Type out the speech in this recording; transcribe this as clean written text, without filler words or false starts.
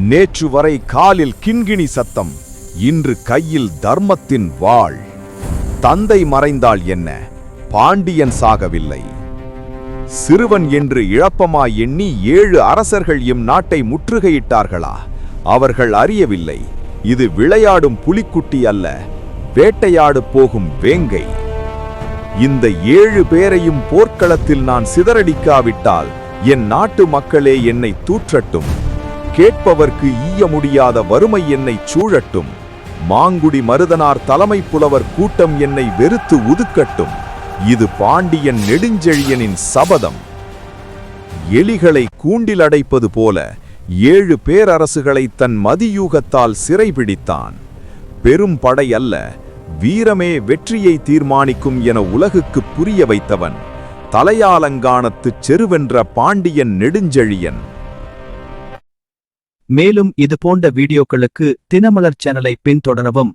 நேற்று வரை காலில் கிண்கிணி சத்தம், இன்று கையில் தர்மத்தின் வாள். தந்தை மறைந்தால் என்ன, பாண்டியன் சாகவில்லை. சிறுவன் என்று இழப்பமாய் எண்ணி 7 அரசர்கள் எம் நாட்டை முற்றுகையிட்டார்களா? அவர்கள் அறியவில்லை, இது விளையாடும் புலிக்குட்டி அல்ல, வேட்டையாடு போகும் வேங்கை. இந்த 7 பேரையும் போர்க்களத்தில் நான் சிதறடிக்காவிட்டால் என் நாட்டு மக்களே என்னை தூற்றட்டும். கேட்பவர்க்கு ஈய முடியாத வறுமை என்னை சூழட்டும். மாங்குடி மருதனார் தலைமை புலவர் கூட்டம் என்னை வெறுத்து ஒதுக்கட்டும். இது பாண்டியன் நெடுஞ்செழியனின் சபதம். எலிகளை கூண்டில் அடைப்பது போல 7 பேரரசுகளை தன் மதியூகத்தால் சிறைபிடித்தான். பெரும் படை அல்ல, வீரமே வெற்றியை தீர்மானிக்கும் என உலகுக்கு புரிய வைத்தவன் தலையாலங்கானத்துச் செருவென்ற பாண்டியன் நெடுஞ்செழியன். மேலும் இது போன்ற வீடியோக்களுக்கு தினமலர் சேனலை பின்தொடரவும்.